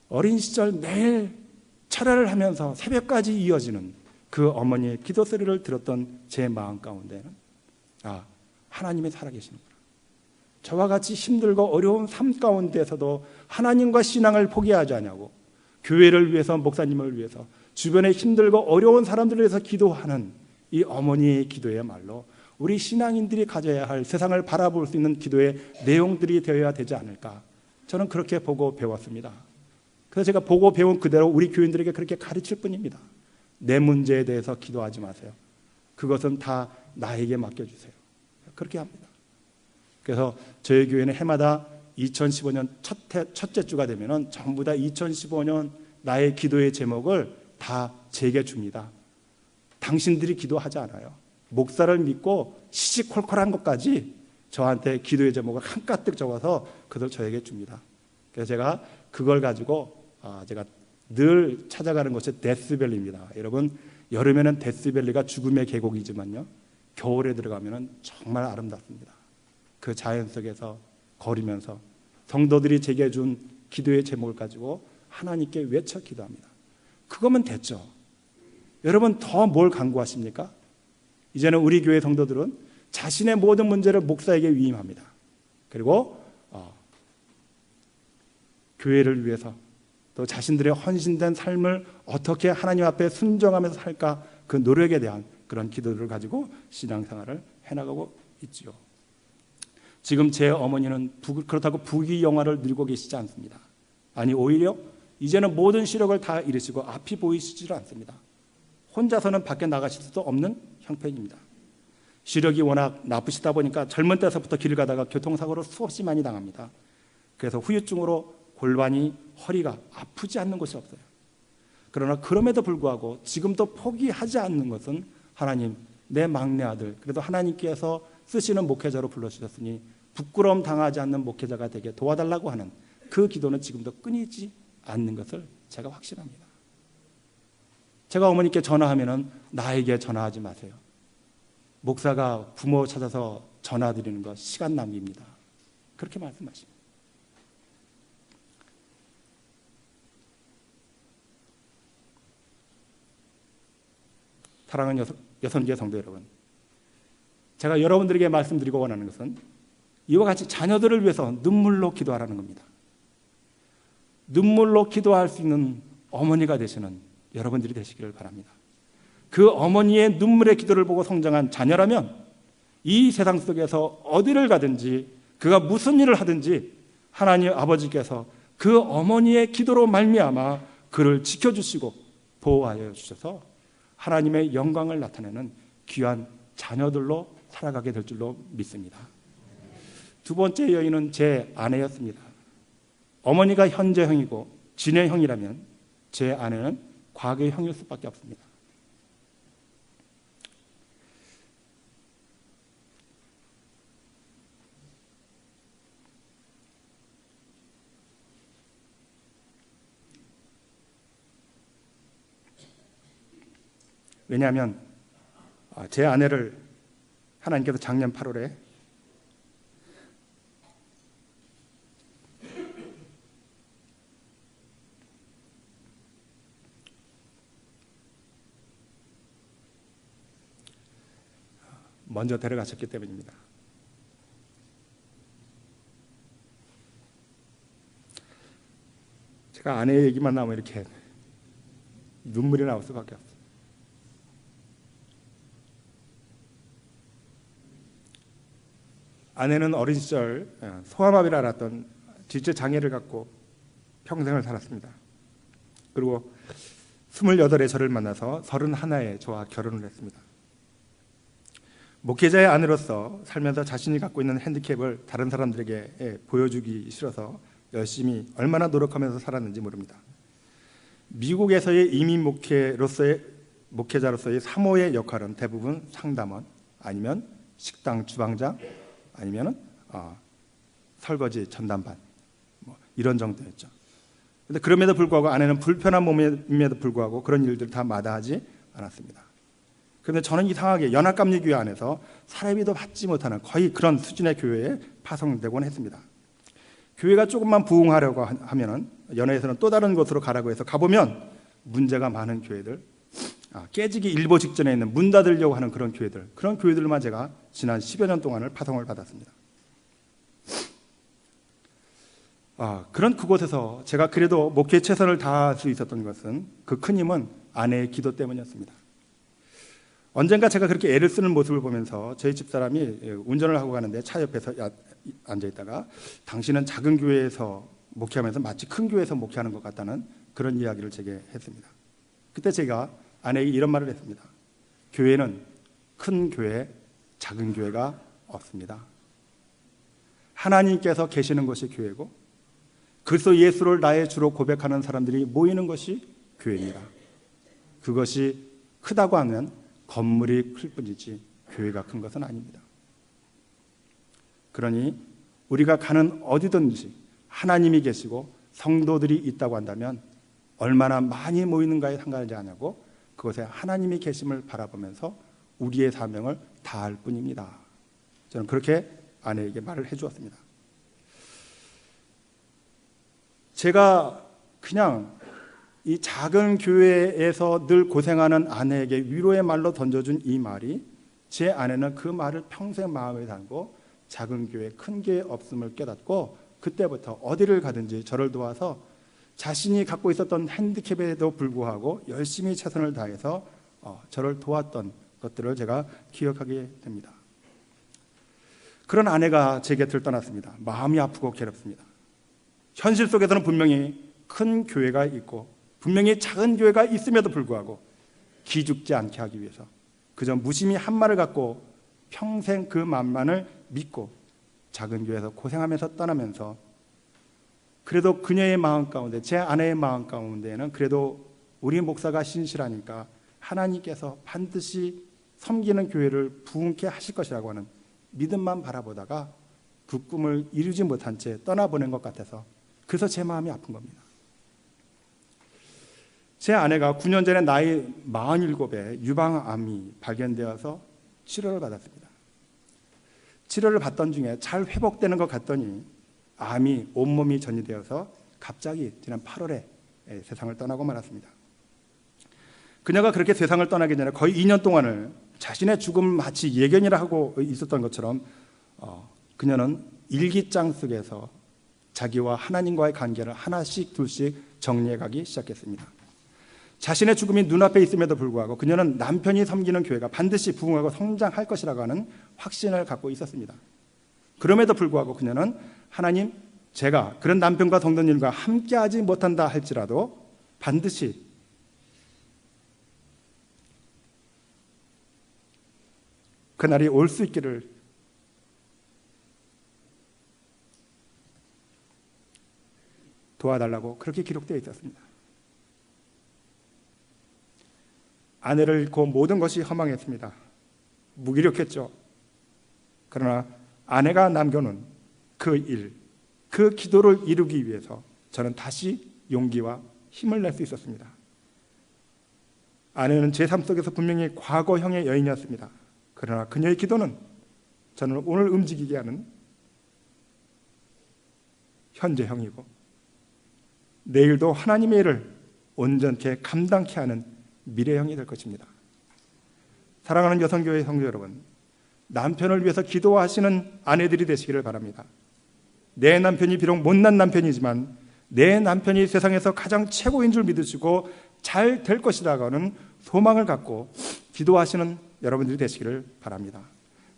어린 시절 매일 철야를 하면서 새벽까지 이어지는 그 어머니의 기도 소리를 들었던 제 마음 가운데는 하나님이 살아계시는구나. 저와 같이 힘들고 어려운 삶 가운데서도 하나님과 신앙을 포기하지 않냐고 교회를 위해서 목사님을 위해서 주변에 힘들고 어려운 사람들을 위해서 기도하는 이 어머니의 기도야말로 우리 신앙인들이 가져야 할 세상을 바라볼 수 있는 기도의 내용들이 되어야 되지 않을까. 저는 그렇게 보고 배웠습니다. 그래서 제가 보고 배운 그대로 우리 교인들에게 그렇게 가르칠 뿐입니다. 내 문제에 대해서 기도하지 마세요. 그것은 다 나에게 맡겨주세요. 그렇게 합니다. 그래서 저희 교회는 해마다 2015년 첫째 주가 되면 전부 다 2015년 나의 기도의 제목을 다 제게 줍니다. 당신들이 기도하지 않아요. 목사를 믿고 시시콜콜한 것까지 저한테 기도의 제목을 한가득 적어서 그걸 저에게 줍니다. 그래서 제가 그걸 가지고 제가 늘 찾아가는 곳이 데스밸리입니다. 여러분 여름에는 데스밸리가 죽음의 계곡이지만요 겨울에 들어가면 정말 아름답습니다. 그 자연 속에서 걸으면서 성도들이 제게 준 기도의 제목을 가지고 하나님께 외쳐 기도합니다. 그거면 됐죠. 여러분 더 뭘 간구하십니까? 이제는 우리 교회 성도들은 자신의 모든 문제를 목사에게 위임합니다. 그리고 교회를 위해서 또 자신들의 헌신된 삶을 어떻게 하나님 앞에 순종하면서 살까 그 노력에 대한 그런 기도를 가지고 신앙생활을 해나가고 있지요. 지금 제 어머니는 그렇다고 부귀영화를 누리고 계시지 않습니다. 아니 오히려 이제는 모든 시력을 다 잃으시고 앞이 보이시지 않습니다. 혼자서는 밖에 나가실 수도 없는 형편입니다. 시력이 워낙 나쁘시다 보니까 젊은 때서부터 길을 가다가 교통사고를 수없이 많이 당합니다. 그래서 후유증으로 골반이, 허리가 아프지 않는 곳이 없어요. 그러나 그럼에도 불구하고 지금도 포기하지 않는 것은 하나님, 내 막내 아들, 그래도 하나님께서 쓰시는 목회자로 불러주셨으니 부끄러움 당하지 않는 목회자가 되게 도와달라고 하는 그 기도는 지금도 끊이지 않는 것을 제가 확신합니다. 제가 어머니께 전화하면은 나에게 전화하지 마세요. 목사가 부모 찾아서 전화드리는 거 시간 낭비입니다. 그렇게 말씀하십니다. 사랑하는 여선교회 성도 여러분, 제가 여러분들에게 말씀드리고 원하는 것은 이와 같이 자녀들을 위해서 눈물로 기도하라는 겁니다. 눈물로 기도할 수 있는 어머니가 되시는 여러분들이 되시기를 바랍니다. 그 어머니의 눈물의 기도를 보고 성장한 자녀라면 이 세상 속에서 어디를 가든지 그가 무슨 일을 하든지 하나님 아버지께서 그 어머니의 기도로 말미암아 그를 지켜주시고 보호하여 주셔서 하나님의 영광을 나타내는 귀한 자녀들로 살아가게 될 줄로 믿습니다. 두 번째 여인은 제 아내였습니다. 어머니가 현재형이고 진해형이라면 제 아내는 과거형일 수밖에 없습니다. 왜냐하면 제 아내를 하나님께서 작년 8월에 먼저 데려가셨기 때문입니다. 제가 아내 얘기만 나오면 이렇게 눈물이 나올 수밖에 없어요. 아내는 어린 시절 소아마비를 앓았던 지체 장애를 갖고 평생을 살았습니다. 그리고 28에 저를 만나서 31에 저와 결혼을 했습니다. 목회자의 아내로서 살면서 자신이 갖고 있는 핸디캡을 다른 사람들에게 보여주기 싫어서 열심히 얼마나 노력하면서 살았는지 모릅니다. 미국에서의 이민 목회자로서의 사모의 역할은 대부분 상담원, 아니면 식당 주방장, 아니면 설거지 전담반, 이런 정도였죠. 그런데 그럼에도 불구하고 아내는 불편한 몸임에도 불구하고 그런 일들을 다 마다하지 않았습니다. 그런데 저는 이상하게 연합감리교회 안에서 사례비도 받지 못하는 거의 그런 수준의 교회에 파송되곤 했습니다. 교회가 조금만 부흥하려고 하면은 연회에서는 또 다른 곳으로 가라고 해서 가보면 문제가 많은 교회들, 깨지기 일보 직전에 있는 문 닫으려고 하는 그런 교회들만 제가 지난 10여 년 동안을 파송을 받았습니다. 그런 그곳에서 제가 그래도 목회에 최선을 다할 수 있었던 것은 그 큰 힘은 아내의 기도 때문이었습니다. 언젠가 제가 그렇게 애를 쓰는 모습을 보면서 저희 집사람이 운전을 하고 가는데 차 옆에서 앉아있다가 당신은 작은 교회에서 목회하면서 마치 큰 교회에서 목회하는 것 같다는 그런 이야기를 제게 했습니다. 그때 제가 아내에게 이런 말을 했습니다. 교회는 큰 교회, 작은 교회가 없습니다. 하나님께서 계시는 것이 교회고 그리스도 예수를 나의 주로 고백하는 사람들이 모이는 것이 교회입니다. 그것이 크다고 하면 건물이 클 뿐이지 교회가 큰 것은 아닙니다. 그러니 우리가 가는 어디든지 하나님이 계시고 성도들이 있다고 한다면 얼마나 많이 모이는가에 상관하지 않냐고 그것에 하나님이 계심을 바라보면서 우리의 사명을 다할 뿐입니다. 저는 그렇게 아내에게 말을 해주었습니다. 제가 그냥 이 작은 교회에서 늘 고생하는 아내에게 위로의 말로 던져준 이 말이 제 아내는 그 말을 평생 마음에 담고 작은 교회, 큰 교회 없음을 깨닫고 그때부터 어디를 가든지 저를 도와서 자신이 갖고 있었던 핸디캡에도 불구하고 열심히 최선을 다해서 저를 도왔던 것들을 제가 기억하게 됩니다. 그런 아내가 제 곁을 떠났습니다. 마음이 아프고 괴롭습니다. 현실 속에서는 분명히 큰 교회가 있고 분명히 작은 교회가 있음에도 불구하고 기죽지 않게 하기 위해서 그저 무심히 한 말을 갖고 평생 그 말만을 믿고 작은 교회에서 고생하면서 떠나면서 그래도 그녀의 마음 가운데, 제 아내의 마음 가운데는 그래도 우리 목사가 신실하니까 하나님께서 반드시 섬기는 교회를 부흥케 하실 것이라고 하는 믿음만 바라보다가 그 꿈을 이루지 못한 채 떠나보낸 것 같아서, 그래서 제 마음이 아픈 겁니다. 제 아내가 9년 전에 나이 47에 유방암이 발견되어서 치료를 받았습니다. 치료를 받던 중에 잘 회복되는 것 같더니 암이 온몸이 전이되어서 갑자기 지난 8월에 세상을 떠나고 말았습니다. 그녀가 그렇게 세상을 떠나기 전에 거의 2년 동안을 자신의 죽음 마치 예견이라 하고 있었던 것처럼 그녀는 일기장 속에서 자기와 하나님과의 관계를 하나씩 둘씩 정리해가기 시작했습니다. 자신의 죽음이 눈앞에 있음에도 불구하고 그녀는 남편이 섬기는 교회가 반드시 부흥하고 성장할 것이라고 하는 확신을 갖고 있었습니다. 그럼에도 불구하고 그녀는 하나님, 제가 그런 남편과 성도님과 함께하지 못한다 할지라도 반드시 그날이 올 수 있기를 도와달라고 그렇게 기록되어 있었습니다. 아내를 잃고 모든 것이 허망했습니다. 무기력했죠. 그러나 아내가 남겨놓은 그 일, 그 기도를 이루기 위해서 저는 다시 용기와 힘을 낼 수 있었습니다. 아내는 제 삶 속에서 분명히 과거형의 여인이었습니다. 그러나 그녀의 기도는 저는 오늘 움직이게 하는 현재형이고, 내일도 하나님의 일을 온전케 감당케 하는 미래형이 될 것입니다. 사랑하는 여성교회 성도 여러분, 남편을 위해서 기도하시는 아내들이 되시기를 바랍니다. 내 남편이 비록 못난 남편이지만 내 남편이 세상에서 가장 최고인 줄 믿으시고 잘 될 것이라고 하는 소망을 갖고 기도하시는 여러분들이 되시기를 바랍니다.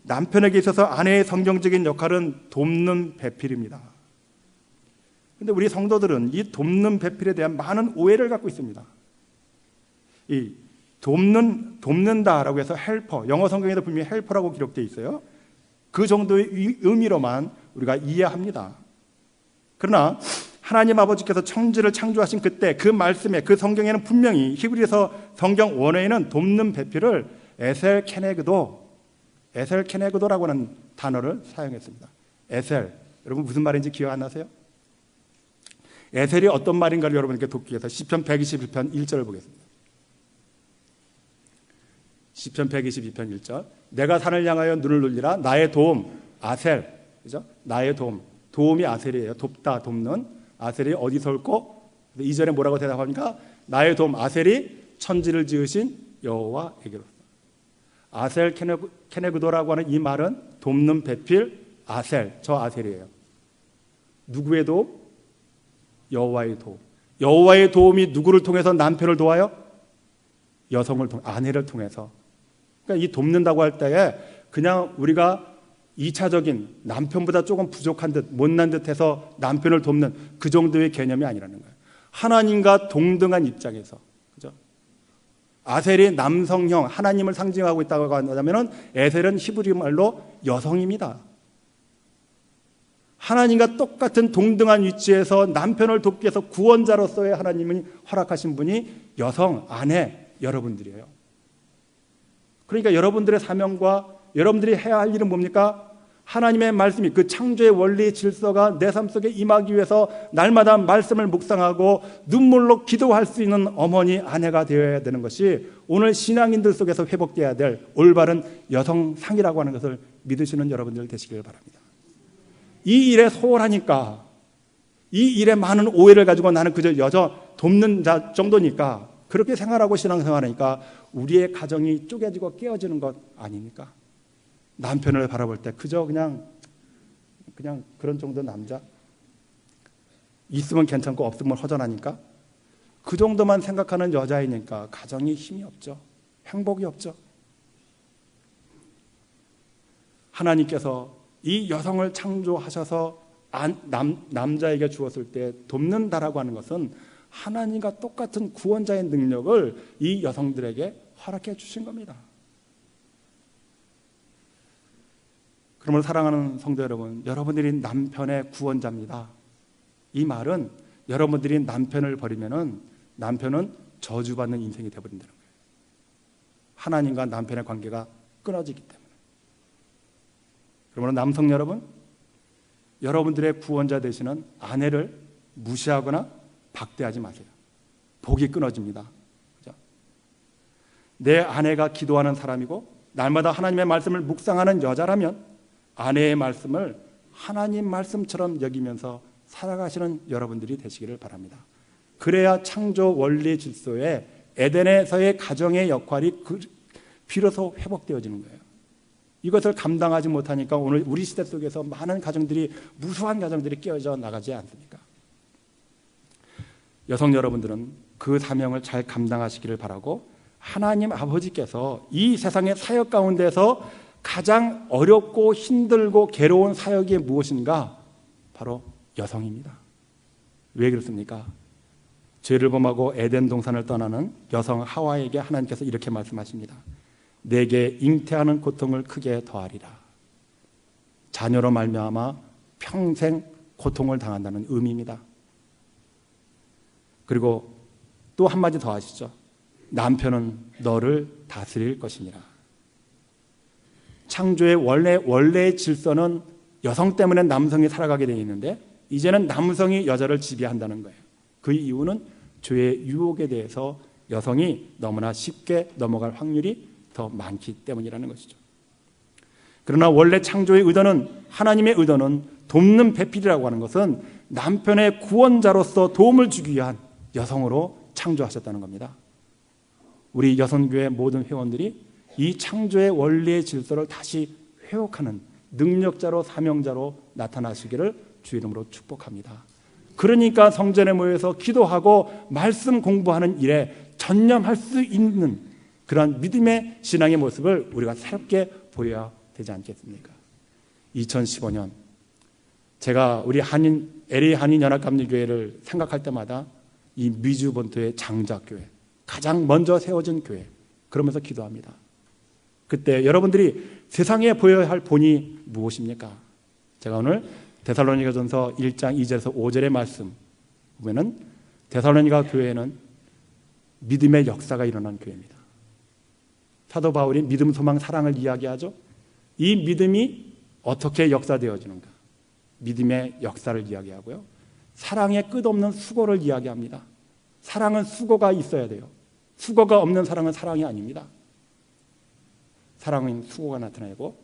남편에게 있어서 아내의 성경적인 역할은 돕는 배필입니다. 그런데 우리 성도들은 이 돕는 배필에 대한 많은 오해를 갖고 있습니다. 이 돕는다라고 해서 헬퍼, 영어 성경에도 분명히 헬퍼라고 기록되어 있어요. 그 정도의 의미로만 우리가 이해합니다. 그러나 하나님 아버지께서 천지를 창조하신 그때 그 말씀에, 그 성경에는 분명히 히브리서 성경 원어에는 돕는 배필을 에셀 케네그도라고 하는 단어를 사용했습니다. 에셀, 여러분 무슨 말인지 기억 안 나세요? 에셀이 어떤 말인가를 여러분께 돕기 위해서 시편 121편 1절을 보겠습니다. 시편 122편 1절. 내가 산을 향하여 눈을 돌리라. 나의 도움 아셀, 그죠? 나의 도움이 아셀이에요. 돕다, 돕는. 아셀이 어디서 올고? 2절에 뭐라고 대답합니까? 나의 도움 아셀이 천지를 지으신 여호와에게로서. 아셀 케네그도라고 하는 이 말은 돕는 배필 아셀, 저 아셀이에요. 누구의 도움? 여호와의 도움. 여호와의 도움이 누구를 통해서 남편을 도와요? 여성을 통해, 아내를 통해서. 그러니까 이 돕는다고 할 때에 그냥 우리가 2차적인 남편보다 조금 부족한 듯 못난 듯해서 남편을 돕는 그 정도의 개념이 아니라는 거예요. 하나님과 동등한 입장에서, 그죠? 아셀이 남성형 하나님을 상징하고 있다고 한다면 에셀은 히브리 말로 여성입니다. 하나님과 똑같은 동등한 위치에서 남편을 돕기 위해서 구원자로서의 하나님이 허락하신 분이 여성, 아내, 여러분들이에요. 그러니까 여러분들의 사명과 여러분들이 해야 할 일은 뭡니까? 하나님의 말씀이, 그 창조의 원리 질서가 내 삶 속에 임하기 위해서 날마다 말씀을 묵상하고 눈물로 기도할 수 있는 어머니, 아내가 되어야 되는 것이 오늘 신앙인들 속에서 회복되어야 될 올바른 여성상이라고 하는 것을 믿으시는 여러분들 되시길 바랍니다. 이 일에 소홀하니까, 이 일에 많은 오해를 가지고 나는 그저 여자 돕는 자 정도니까, 그렇게 생활하고 신앙생활하니까 우리의 가정이 쪼개지고 깨어지는 것 아닙니까? 남편을 바라볼 때 그저 그냥 그런 정도 남자, 있으면 괜찮고 없으면 허전하니까 그 정도만 생각하는 여자이니까 가정이 힘이 없죠. 행복이 없죠. 하나님께서 이 여성을 창조하셔서 남자에게 주었을 때 돕는다라고 하는 것은 하나님과 똑같은 구원자의 능력을 이 여성들에게 허락해 주신 겁니다. 그러므로 사랑하는 성도 여러분, 여러분들이 남편의 구원자입니다. 이 말은 여러분들이 남편을 버리면은 남편은 저주받는 인생이 되어버린다는 거예요. 하나님과 남편의 관계가 끊어지기 때문에. 그러므로 남성 여러분, 여러분들의 구원자 되시는 아내를 무시하거나 박대하지 마세요. 복이 끊어집니다. 그죠? 내 아내가 기도하는 사람이고 날마다 하나님의 말씀을 묵상하는 여자라면 아내의 말씀을 하나님 말씀처럼 여기면서 살아가시는 여러분들이 되시기를 바랍니다. 그래야 창조 원리 질서에 에덴에서의 가정의 역할이 비로소 회복되어지는 거예요. 이것을 감당하지 못하니까 오늘 우리 시대 속에서 많은 가정들이, 무수한 가정들이 깨어져 나가지 않습니까? 여성 여러분들은 그 사명을 잘 감당하시기를 바라고, 하나님 아버지께서 이 세상의 사역 가운데서 가장 어렵고 힘들고 괴로운 사역이 무엇인가? 바로 여성입니다. 왜 그렇습니까? 죄를 범하고 에덴 동산을 떠나는 여성 하와에게 하나님께서 이렇게 말씀하십니다. 내게 잉태하는 고통을 크게 더하리라. 자녀로 말미암아 평생 고통을 당한다는 의미입니다. 그리고 또 한마디 더 하시죠. 남편은 너를 다스릴 것이니라. 창조의 원래의 질서는 여성 때문에 남성이 살아가게 되어 있는데 이제는 남성이 여자를 지배한다는 거예요. 그 이유는 죄의 유혹에 대해서 여성이 너무나 쉽게 넘어갈 확률이 더 많기 때문이라는 것이죠. 그러나 원래 창조의 의도는, 하나님의 의도는 돕는 배필이라고 하는 것은 남편의 구원자로서 도움을 주기 위한 여성으로 창조하셨다는 겁니다. 우리 여성교회 모든 회원들이 이 창조의 원리의 질서를 다시 회복하는 능력자로, 사명자로 나타나시기를 주 이름으로 축복합니다. 그러니까 성전에 모여서 기도하고 말씀 공부하는 일에 전념할 수 있는 그런 믿음의 신앙의 모습을 우리가 새롭게 보여야 되지 않겠습니까? 2015년 제가 우리 LA 한인연합감리교회를 생각할 때마다 이 미주 본토의 장자교회, 가장 먼저 세워진 교회, 그러면서 기도합니다. 그때 여러분들이 세상에 보여야 할 본이 무엇입니까? 제가 오늘 데살로니가전서 1장 2절에서 5절의 말씀 보면은 데살로니가 교회는 믿음의 역사가 일어난 교회입니다. 사도 바울이 믿음, 소망, 사랑을 이야기하죠. 이 믿음이 어떻게 역사되어지는가? 믿음의 역사를 이야기하고요. 사랑의 끝없는 수고를 이야기합니다. 사랑은 수고가 있어야 돼요. 수고가 없는 사랑은 사랑이 아닙니다. 사랑은 수고가 나타나고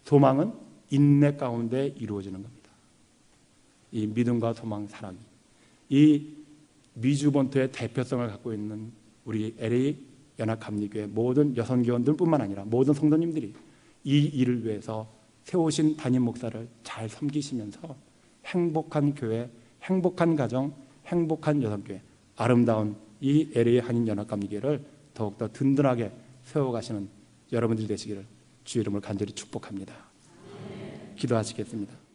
소망은 인내 가운데 이루어지는 겁니다. 이 믿음과 소망, 사랑이 이 미주 본토의 대표성을 갖고 있는 우리 LA 연합감리교회 모든 여성교원들뿐만 아니라 모든 성도님들이 이 일을 위해서 세우신 담임 목사를 잘 섬기시면서 행복한 교회, 행복한 가정, 행복한 여성교회, 아름다운 이 LA 한인연합감리교회를 더욱더 든든하게 세워가시는 여러분들이 되시기를 주 이름으로 간절히 축복합니다. 기도하시겠습니다.